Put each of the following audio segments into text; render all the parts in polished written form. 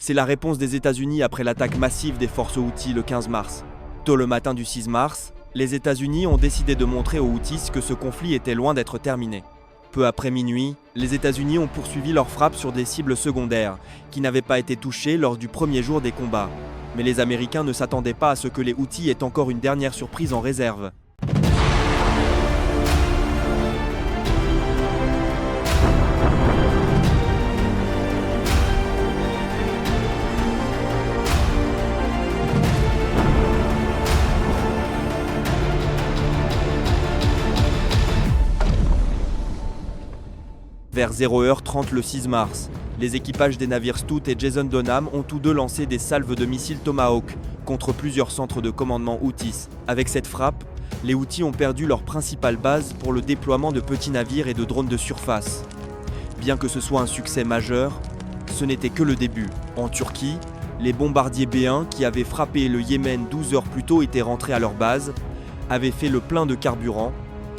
C'est la réponse des États-Unis après l'attaque massive des forces Houthis le 15 mars. Tôt le matin du 6 mars, les États-Unis ont décidé de montrer aux Houthis que ce conflit était loin d'être terminé. Peu après minuit, les États-Unis ont poursuivi leurs frappes sur des cibles secondaires qui n'avaient pas été touchées lors du premier jour des combats. Mais les Américains ne s'attendaient pas à ce que les Houthis aient encore une dernière surprise en réserve. Vers 0h30 le 6 mars, les équipages des navires Stout et Jason Donham ont tous deux lancé des salves de missiles Tomahawk contre plusieurs centres de commandement Houthis. Avec cette frappe, les Houthis ont perdu leur principale base pour le déploiement de petits navires et de drones de surface. Bien que ce soit un succès majeur, ce n'était que le début. En Turquie, les bombardiers B1 qui avaient frappé le Yémen 12 heures plus tôt étaient rentrés à leur base, avaient fait le plein de carburant,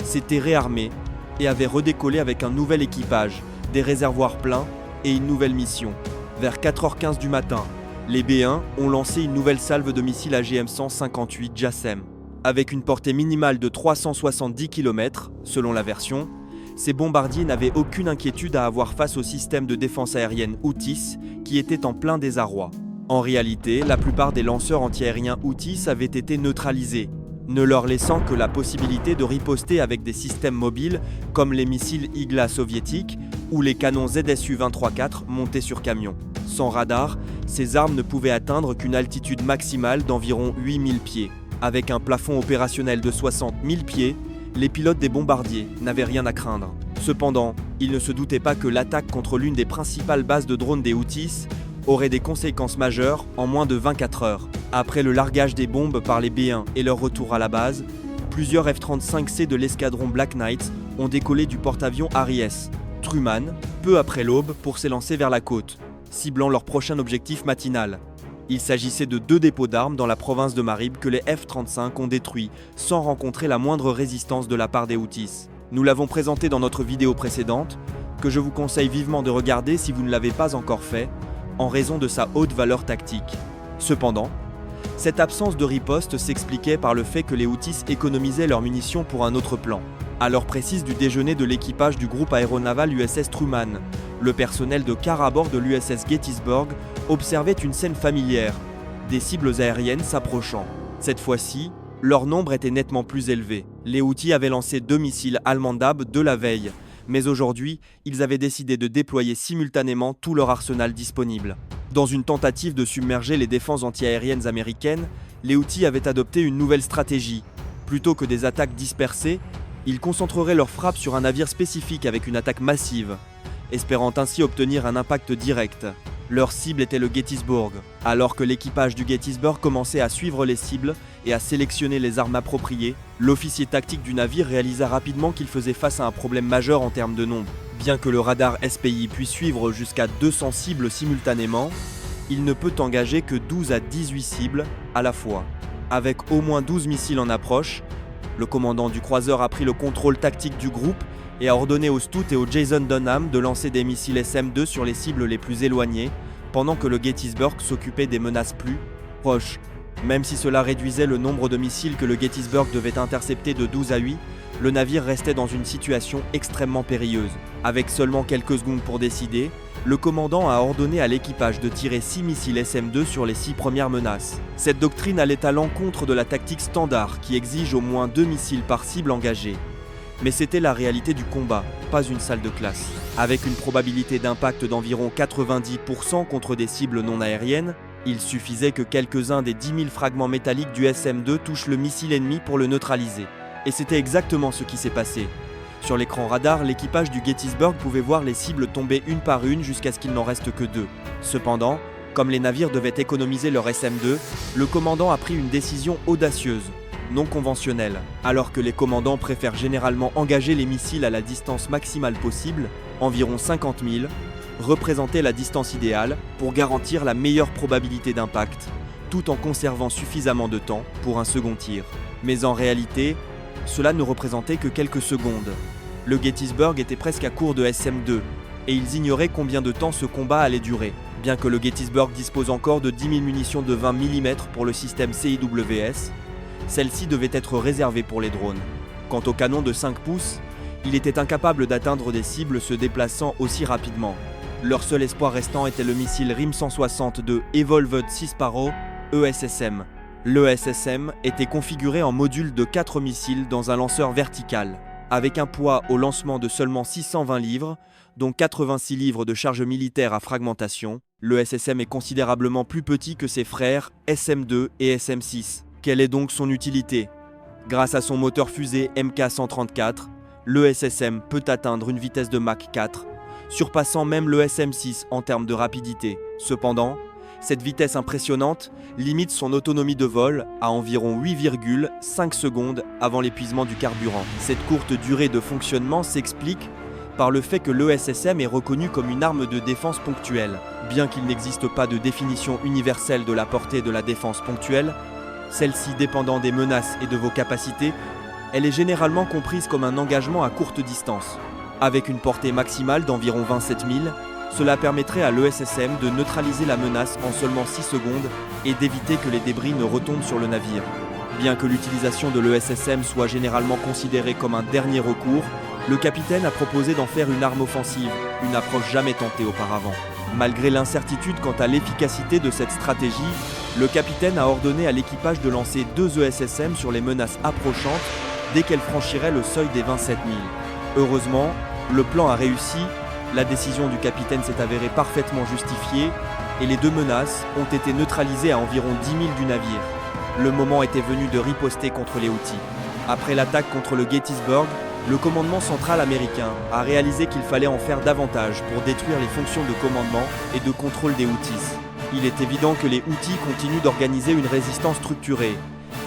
s'étaient réarmés et avaient redécollé avec un nouvel équipage, des réservoirs pleins et une nouvelle mission. Vers 4h15 du matin, les B1 ont lancé une nouvelle salve de missiles AGM-158 JASSM. Avec une portée minimale de 370 km, selon la version, ces bombardiers n'avaient aucune inquiétude à avoir face au système de défense aérienne Houthis qui était en plein désarroi. En réalité, la plupart des lanceurs antiaériens Houthis avaient été neutralisés, ne leur laissant que la possibilité de riposter avec des systèmes mobiles comme les missiles Igla soviétiques ou les canons ZSU-23-4 montés sur camion. Sans radar, ces armes ne pouvaient atteindre qu'une altitude maximale d'environ 8000 pieds. Avec un plafond opérationnel de 60 000 pieds, les pilotes des bombardiers n'avaient rien à craindre. Cependant, ils ne se doutaient pas que l'attaque contre l'une des principales bases de drones des Houthis aurait des conséquences majeures en moins de 24 heures. Après le largage des bombes par les B1 et leur retour à la base, plusieurs F-35C de l'escadron Black Knight ont décollé du porte-avions Harry S. Truman, peu après l'aube, pour s'élancer vers la côte, ciblant leur prochain objectif matinal. Il s'agissait de 2 dépôts d'armes dans la province de Marib que les F-35 ont détruits sans rencontrer la moindre résistance de la part des Houthis. Nous l'avons présenté dans notre vidéo précédente, que je vous conseille vivement de regarder si vous ne l'avez pas encore fait, en raison de sa haute valeur tactique. Cependant, cette absence de riposte s'expliquait par le fait que les Houthis économisaient leurs munitions pour un autre plan. À l'heure précise du déjeuner de l'équipage du groupe aéronaval USS Truman, le personnel de quart à bord de l'USS Gettysburg observait une scène familière, des cibles aériennes s'approchant. Cette fois-ci, leur nombre était nettement plus élevé. Les Houthis avaient lancé 2 missiles Al-Mandab de la veille, mais aujourd'hui, ils avaient décidé de déployer simultanément tout leur arsenal disponible. Dans une tentative de submerger les défenses antiaériennes américaines, les Houthis avaient adopté une nouvelle stratégie. Plutôt que des attaques dispersées, ils concentreraient leurs frappes sur un navire spécifique avec une attaque massive, espérant ainsi obtenir un impact direct. Leur cible était le Gettysburg. Alors que l'équipage du Gettysburg commençait à suivre les cibles et à sélectionner les armes appropriées, l'officier tactique du navire réalisa rapidement qu'il faisait face à un problème majeur en termes de nombre. Bien que le radar SPI puisse suivre jusqu'à 200 cibles simultanément, il ne peut engager que 12 à 18 cibles à la fois. Avec au moins 12 missiles en approche, le commandant du croiseur a pris le contrôle tactique du groupe et a ordonné aux Stout et au Jason Donham de lancer des missiles SM-2 sur les cibles les plus éloignées, pendant que le Gettysburg s'occupait des menaces plus proches. Même si cela réduisait le nombre de missiles que le Gettysburg devait intercepter de 12 à 8, le navire restait dans une situation extrêmement périlleuse. Avec seulement quelques secondes pour décider, le commandant a ordonné à l'équipage de tirer 6 missiles SM-2 sur les 6 premières menaces. Cette doctrine allait à l'encontre de la tactique standard qui exige au moins 2 missiles par cible engagée. Mais c'était la réalité du combat, pas une salle de classe. Avec une probabilité d'impact d'environ 90% contre des cibles non aériennes, il suffisait que quelques-uns des 10 000 fragments métalliques du SM-2 touchent le missile ennemi pour le neutraliser. Et c'était exactement ce qui s'est passé. Sur l'écran radar, l'équipage du Gettysburg pouvait voir les cibles tomber une par une jusqu'à ce qu'il n'en reste que 2. Cependant, comme les navires devaient économiser leur SM-2, le commandant a pris une décision audacieuse, non conventionnelle. Alors que les commandants préfèrent généralement engager les missiles à la distance maximale possible, environ 50 000, représenter la distance idéale pour garantir la meilleure probabilité d'impact, tout en conservant suffisamment de temps pour un second tir. Mais en réalité, cela ne représentait que quelques secondes. Le Gettysburg était presque à court de SM-2, et ils ignoraient combien de temps ce combat allait durer. Bien que le Gettysburg dispose encore de 10 000 munitions de 20 mm pour le système CIWS, celles-ci devaient être réservées pour les drones. Quant au canon de 5 pouces, il était incapable d'atteindre des cibles se déplaçant aussi rapidement. Leur seul espoir restant était le missile RIM-160 de Evolved Sea Sparrow ESSM. L'ESSM était configuré en module de 4 missiles dans un lanceur vertical, avec un poids au lancement de seulement 620 livres, dont 86 livres de charge militaire à fragmentation. Le SSM est considérablement plus petit que ses frères SM-2 et SM-6. Quelle est donc son utilité? Grâce à son moteur fusée MK134, le SSM peut atteindre une vitesse de Mach 4, surpassant même le SM-6 en termes de rapidité. Cependant, cette vitesse impressionnante limite son autonomie de vol à environ 8,5 secondes avant l'épuisement du carburant. Cette courte durée de fonctionnement s'explique par le fait que l'ESSM est reconnu comme une arme de défense ponctuelle. Bien qu'il n'existe pas de définition universelle de la portée de la défense ponctuelle, celle-ci dépendant des menaces et de vos capacités, elle est généralement comprise comme un engagement à courte distance. Avec une portée maximale d'environ 27 000, cela permettrait à l'ESSM de neutraliser la menace en seulement 6 secondes et d'éviter que les débris ne retombent sur le navire. Bien que l'utilisation de l'ESSM soit généralement considérée comme un dernier recours, le capitaine a proposé d'en faire une arme offensive, une approche jamais tentée auparavant. Malgré l'incertitude quant à l'efficacité de cette stratégie, le capitaine a ordonné à l'équipage de lancer 2 ESSM sur les menaces approchantes dès qu'elles franchiraient le seuil des 27 000. Heureusement, le plan a réussi, la décision du capitaine s'est avérée parfaitement justifiée et les 2 menaces ont été neutralisées à environ 10 000 du navire. Le moment était venu de riposter contre les Houthis. Après l'attaque contre le Gettysburg, le commandement central américain a réalisé qu'il fallait en faire davantage pour détruire les fonctions de commandement et de contrôle des Houthis. Il est évident que les Houthis continuent d'organiser une résistance structurée,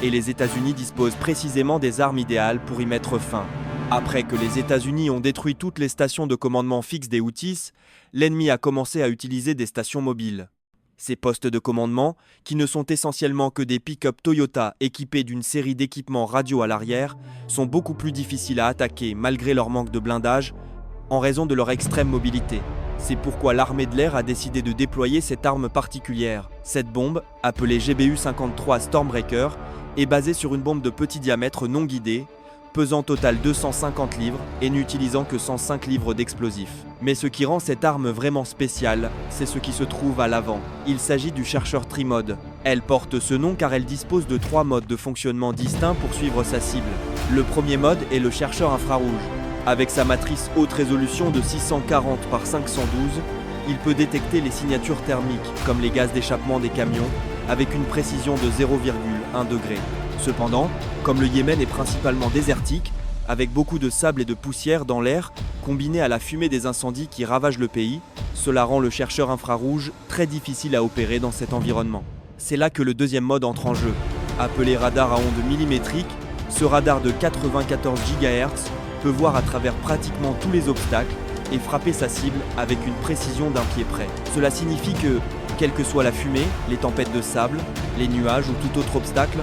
et les États-Unis disposent précisément des armes idéales pour y mettre fin. Après que les États-Unis ont détruit toutes les stations de commandement fixes des Houthis, l'ennemi a commencé à utiliser des stations mobiles. Ces postes de commandement, qui ne sont essentiellement que des pick-up Toyota équipés d'une série d'équipements radio à l'arrière, sont beaucoup plus difficiles à attaquer malgré leur manque de blindage, en raison de leur extrême mobilité. C'est pourquoi l'armée de l'air a décidé de déployer cette arme particulière. Cette bombe, appelée GBU-53 Stormbreaker, est basée sur une bombe de petit diamètre non guidée, pesant au total 250 livres et n'utilisant que 105 livres d'explosifs. Mais ce qui rend cette arme vraiment spéciale, c'est ce qui se trouve à l'avant. Il s'agit du chercheur Trimode. Elle porte ce nom car elle dispose de 3 modes de fonctionnement distincts pour suivre sa cible. Le premier mode est le chercheur infrarouge. Avec sa matrice haute résolution de 640 par 512, il peut détecter les signatures thermiques, comme les gaz d'échappement des camions, avec une précision de 0,1 degré. Cependant, comme le Yémen est principalement désertique, avec beaucoup de sable et de poussière dans l'air, combiné à la fumée des incendies qui ravagent le pays, cela rend le chercheur infrarouge très difficile à opérer dans cet environnement. C'est là que le deuxième mode entre en jeu. Appelé radar à ondes millimétriques, ce radar de 94 GHz peut voir à travers pratiquement tous les obstacles et frapper sa cible avec une précision d'un pied près. Cela signifie que, quelle que soit la fumée, les tempêtes de sable, les nuages ou tout autre obstacle,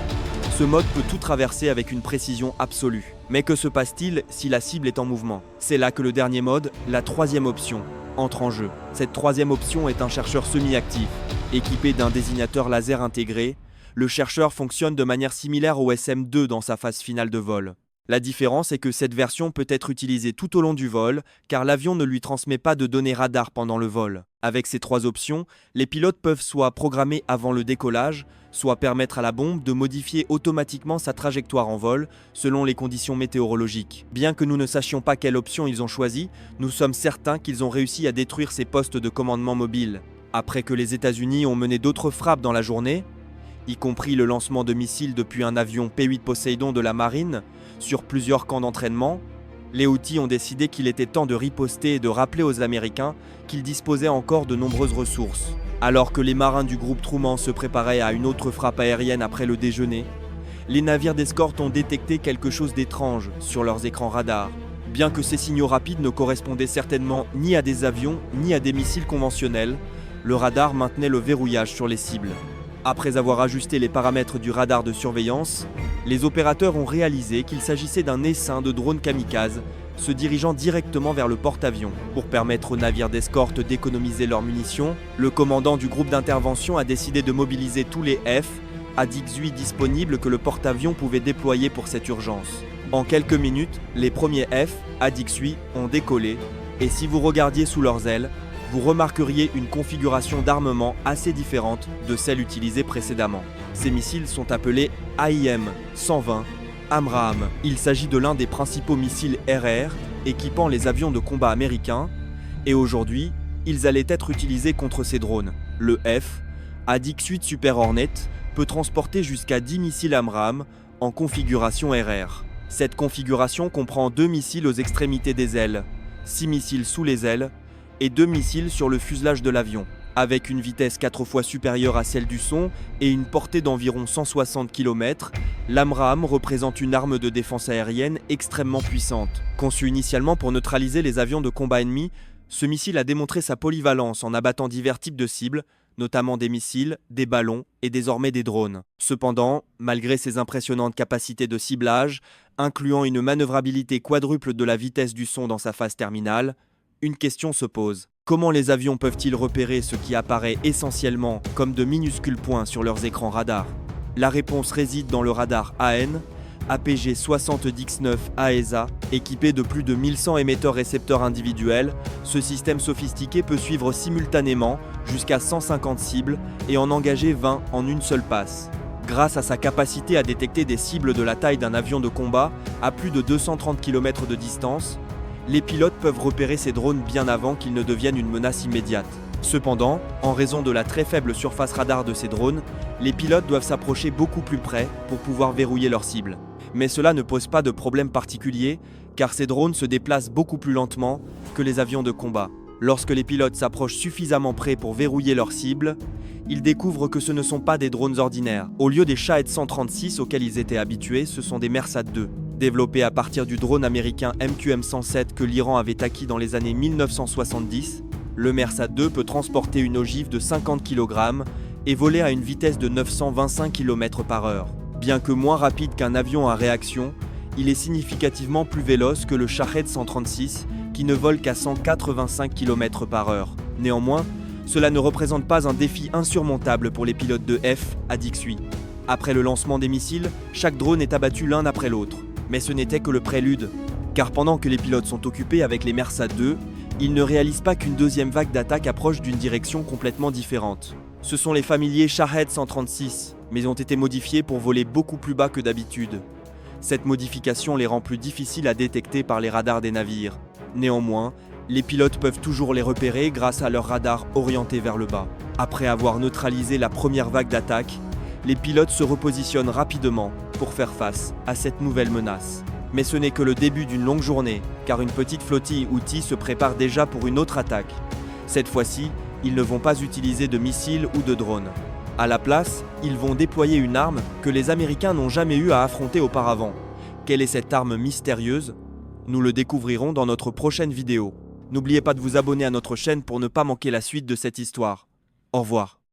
ce mode peut tout traverser avec une précision absolue. Mais que se passe-t-il si la cible est en mouvement? C'est là que le dernier mode, la troisième option, entre en jeu. Cette troisième option est un chercheur semi-actif. Équipé d'un désignateur laser intégré, le chercheur fonctionne de manière similaire au SM-2 dans sa phase finale de vol. La différence est que cette version peut être utilisée tout au long du vol, car l'avion ne lui transmet pas de données radar pendant le vol. Avec ces 3 options, les pilotes peuvent soit programmer avant le décollage, soit permettre à la bombe de modifier automatiquement sa trajectoire en vol, selon les conditions météorologiques. Bien que nous ne sachions pas quelle option ils ont choisi, nous sommes certains qu'ils ont réussi à détruire ces postes de commandement mobile. Après que les États-Unis ont mené d'autres frappes dans la journée, y compris le lancement de missiles depuis un avion P-8 Poseidon de la marine, sur plusieurs camps d'entraînement, les Houthis ont décidé qu'il était temps de riposter et de rappeler aux Américains qu'ils disposaient encore de nombreuses ressources. Alors que les marins du groupe Truman se préparaient à une autre frappe aérienne après le déjeuner, les navires d'escorte ont détecté quelque chose d'étrange sur leurs écrans radars. Bien que ces signaux rapides ne correspondaient certainement ni à des avions ni à des missiles conventionnels, le radar maintenait le verrouillage sur les cibles. Après avoir ajusté les paramètres du radar de surveillance, les opérateurs ont réalisé qu'il s'agissait d'un essaim de drone kamikaze se dirigeant directement vers le porte-avions. Pour permettre aux navires d'escorte d'économiser leurs munitions, le commandant du groupe d'intervention a décidé de mobiliser tous les F A-18 disponibles que le porte-avions pouvait déployer pour cette urgence. En quelques minutes, les premiers F A-18 ont décollé, et si vous regardiez sous leurs ailes, vous remarqueriez une configuration d'armement assez différente de celle utilisée précédemment. Ces missiles sont appelés AIM-120 Abrams. Il s'agit de l'un des principaux missiles RR équipant les avions de combat américains, et aujourd'hui, ils allaient être utilisés contre ces drones. Le F A-18 Super Hornet peut transporter jusqu'à 10 missiles Abrams en configuration RR. Cette configuration comprend 2 missiles aux extrémités des ailes, 6 missiles sous les ailes et 2 missiles sur le fuselage de l'avion. Avec une vitesse 4 fois supérieure à celle du son et une portée d'environ 160 km, l'Abrams représente une arme de défense aérienne extrêmement puissante. Conçu initialement pour neutraliser les avions de combat ennemis, ce missile a démontré sa polyvalence en abattant divers types de cibles, notamment des missiles, des ballons et désormais des drones. Cependant, malgré ses impressionnantes capacités de ciblage, incluant une manœuvrabilité quadruple de la vitesse du son dans sa phase terminale, une question se pose. Comment les avions peuvent-ils repérer ce qui apparaît essentiellement comme de minuscules points sur leurs écrans radars? La réponse réside dans le radar AN, APG-60X9 AESA, équipé de plus de 1100 émetteurs-récepteurs individuels. Ce système sophistiqué peut suivre simultanément jusqu'à 150 cibles et en engager 20 en une seule passe. Grâce à sa capacité à détecter des cibles de la taille d'un avion de combat à plus de 230 km de distance, les pilotes peuvent repérer ces drones bien avant qu'ils ne deviennent une menace immédiate. Cependant, en raison de la très faible surface radar de ces drones, les pilotes doivent s'approcher beaucoup plus près pour pouvoir verrouiller leur cible. Mais cela ne pose pas de problème particulier, car ces drones se déplacent beaucoup plus lentement que les avions de combat. Lorsque les pilotes s'approchent suffisamment près pour verrouiller leur cible, ils découvrent que ce ne sont pas des drones ordinaires. Au lieu des Shahed 136 auxquels ils étaient habitués, ce sont des Mersat 2. Développés à partir du drone américain MQM-107 que l'Iran avait acquis dans les années 1970, le Mersat 2 peut transporter une ogive de 50 kg et voler à une vitesse de 925 km/h. Bien que moins rapide qu'un avion à réaction, il est significativement plus véloce que le Shahed 136 qui ne vole qu'à 185 km/h. Néanmoins, cela ne représente pas un défi insurmontable pour les pilotes de F A-18. Après le lancement des missiles, chaque drone est abattu l'un après l'autre. Mais ce n'était que le prélude, car pendant que les pilotes sont occupés avec les Mersat 2, ils ne réalisent pas qu'une deuxième vague d'attaque approche d'une direction complètement différente. Ce sont les familiers Shahed 136, mais ont été modifiés pour voler beaucoup plus bas que d'habitude. Cette modification les rend plus difficiles à détecter par les radars des navires. Néanmoins, les pilotes peuvent toujours les repérer grâce à leur radar orienté vers le bas. Après avoir neutralisé la première vague d'attaque, les pilotes se repositionnent rapidement pour faire face à cette nouvelle menace. Mais ce n'est que le début d'une longue journée, car une petite flottille outil se prépare déjà pour une autre attaque. Cette fois-ci, ils ne vont pas utiliser de missiles ou de drones. À la place, ils vont déployer une arme que les Américains n'ont jamais eu à affronter auparavant. Quelle est cette arme mystérieuse? Nous le découvrirons dans notre prochaine vidéo. N'oubliez pas de vous abonner à notre chaîne pour ne pas manquer la suite de cette histoire. Au revoir.